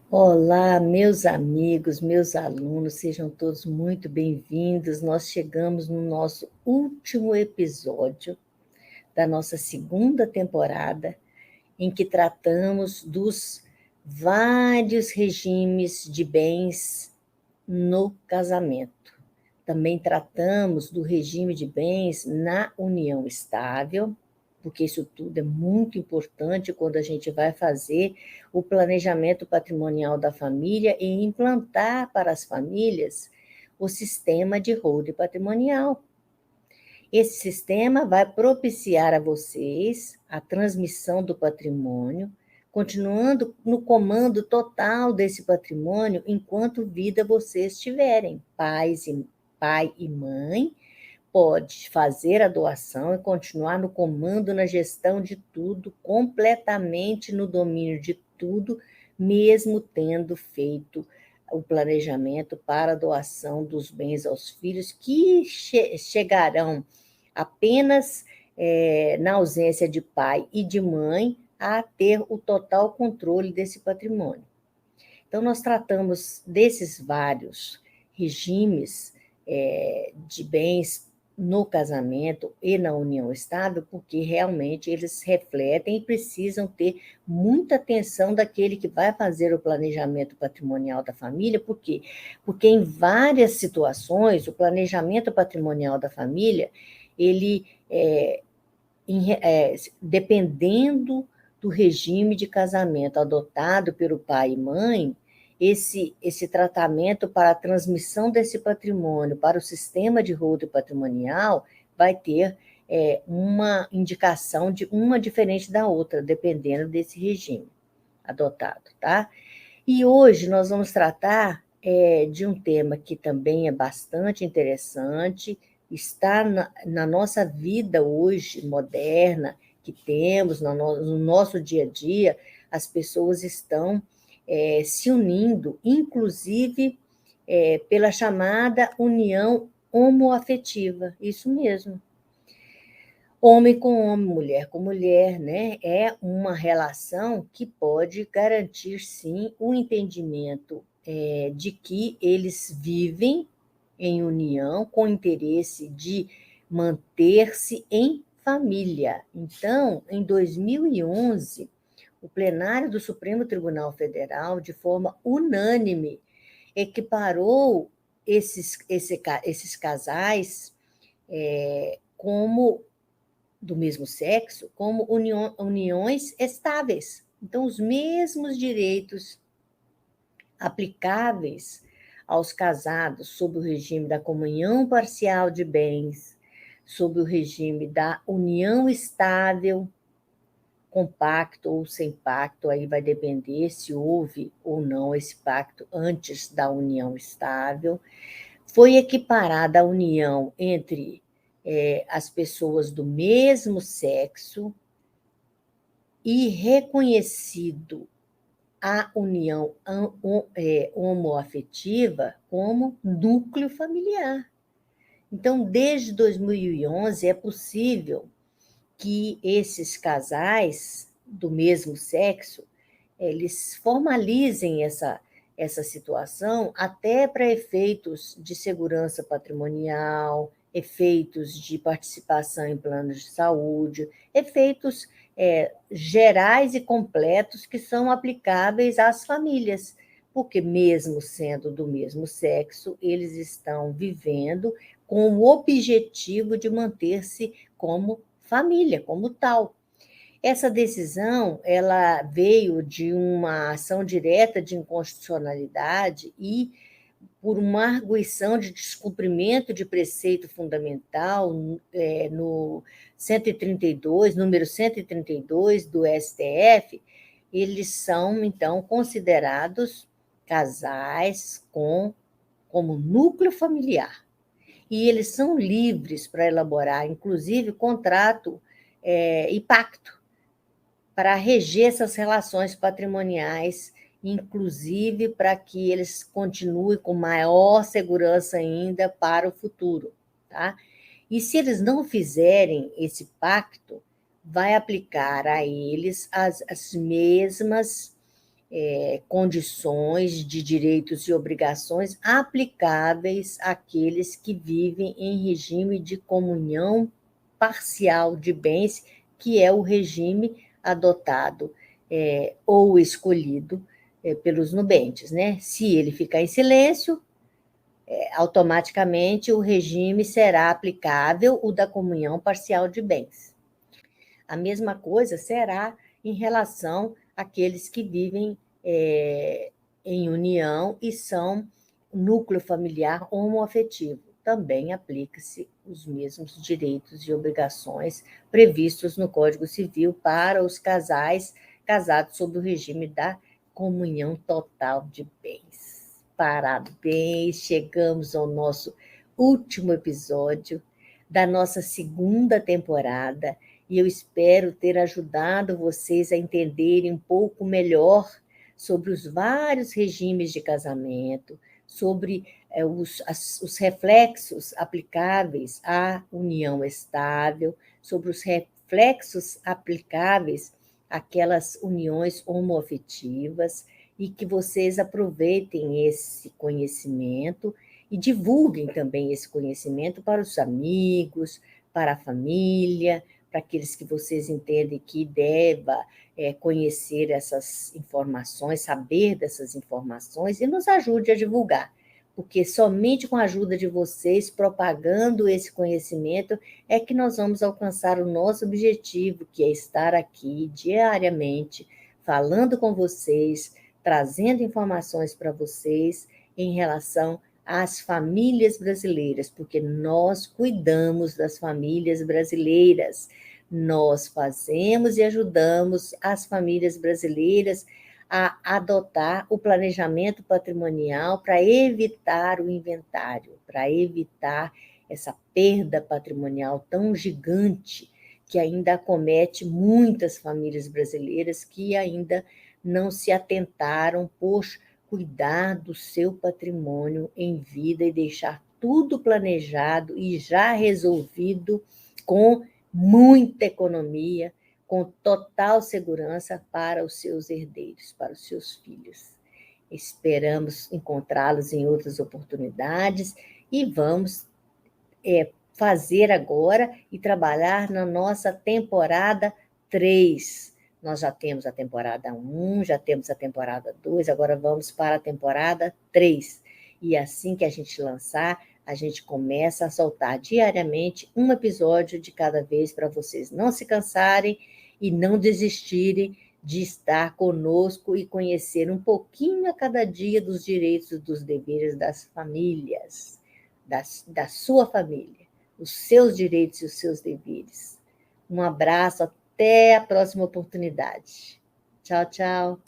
Olá, meus amigos, meus alunos, sejam todos muito bem-vindos. Nós chegamos no nosso último episódio da nossa segunda temporada, em que tratamos dos vários regimes de bens no casamento. Também tratamos do regime de bens na união estável, porque isso tudo é muito importante quando a gente vai fazer o planejamento patrimonial da família e implantar para as famílias o sistema de holding patrimonial. Esse sistema vai propiciar a vocês a transmissão do patrimônio, continuando no comando total desse patrimônio enquanto vida vocês tiverem. Pai e mãe pode fazer a doação e continuar no comando, na gestão de tudo, completamente no domínio de tudo, mesmo tendo feito o planejamento para a doação dos bens aos filhos, que chegarão apenas na ausência de pai e de mãe a ter o total controle desse patrimônio. Então, nós tratamos desses vários regimes de bens no casamento e na união estável, porque realmente eles refletem e precisam ter muita atenção daquele que vai fazer o planejamento patrimonial da família. Por quê? Porque em várias situações, o planejamento patrimonial da família, ele, dependendo do regime de casamento adotado pelo pai e mãe, esse tratamento para a transmissão desse patrimônio para o sistema de holding patrimonial vai ter uma indicação de uma diferente da outra, dependendo desse regime adotado, tá? E hoje nós vamos tratar de um tema que também é bastante interessante, está na nossa vida hoje moderna, que temos no nosso dia a dia, as pessoas estão se unindo, inclusive pela chamada união homoafetiva, isso mesmo. Homem com homem, mulher com mulher, né? É uma relação que pode garantir, sim, o entendimento de que eles vivem em união com o interesse de manter-se em família. Então, em 2011, o plenário do Supremo Tribunal Federal, de forma unânime, equiparou esses casais como do mesmo sexo como uniões estáveis. Então, os mesmos direitos aplicáveis aos casados sob o regime da comunhão parcial de bens, sob o regime da união estável, com pacto ou sem pacto, aí vai depender se houve ou não esse pacto antes da união estável. Foi equiparada a união entre as pessoas do mesmo sexo e reconhecido a união homoafetiva como núcleo familiar. Então, desde 2011, é possível que esses casais do mesmo sexo, eles formalizem essa situação até para efeitos de segurança patrimonial, efeitos de participação em planos de saúde, efeitos gerais e completos que são aplicáveis às famílias, porque mesmo sendo do mesmo sexo, eles estão vivendo com o objetivo de manter-se como família, como tal. Essa decisão ela veio de uma ação direta de inconstitucionalidade e por uma arguição de descumprimento de preceito fundamental no 132, número 132 do STF, eles são, então, considerados casais como núcleo familiar. E eles são livres para elaborar, inclusive, contrato e pacto para reger essas relações patrimoniais inclusive para que eles continuem com maior segurança ainda para o futuro, tá? E se eles não fizerem esse pacto, vai aplicar a eles as mesmas condições de direitos e obrigações aplicáveis àqueles que vivem em regime de comunhão parcial de bens, que é o regime adotado ou escolhido pelos nubentes, né? Se ele ficar em silêncio, automaticamente o regime será aplicável o da comunhão parcial de bens. A mesma coisa será em relação àqueles que vivem em união e são núcleo familiar homoafetivo. Também aplica-se os mesmos direitos e obrigações previstos no Código Civil para os casais casados sob o regime da comunhão total de bens. Parabéns, chegamos ao nosso último episódio da nossa segunda temporada e eu espero ter ajudado vocês a entenderem um pouco melhor sobre os vários regimes de casamento, sobre os reflexos aplicáveis à união estável, sobre os reflexos aplicáveis àquelas uniões homoafetivas, e que vocês aproveitem esse conhecimento e divulguem também esse conhecimento para os amigos, para a família, para aqueles que vocês entendem que deva conhecer essas informações, saber dessas informações, e nos ajude a divulgar, porque somente com a ajuda de vocês, propagando esse conhecimento, é que nós vamos alcançar o nosso objetivo, que é estar aqui diariamente, falando com vocês, trazendo informações para vocês em relação às famílias brasileiras, porque nós cuidamos das famílias brasileiras, nós fazemos e ajudamos as famílias brasileiras a adotar o planejamento patrimonial para evitar o inventário, para evitar essa perda patrimonial tão gigante que ainda acomete muitas famílias brasileiras que ainda não se atentaram por cuidar do seu patrimônio em vida e deixar tudo planejado e já resolvido com muita economia, com total segurança para os seus herdeiros, para os seus filhos. Esperamos encontrá-los em outras oportunidades e vamos fazer agora e trabalhar na nossa temporada 3. Nós já temos a temporada 1, já temos a temporada 2, agora vamos para a temporada 3. E assim que a gente lançar, a gente começa a soltar diariamente um episódio de cada vez para vocês não se cansarem e não desistirem de estar conosco e conhecer um pouquinho a cada dia dos direitos e dos deveres das famílias, da sua família, os seus direitos e os seus deveres. Um abraço, até a próxima oportunidade. Tchau, tchau.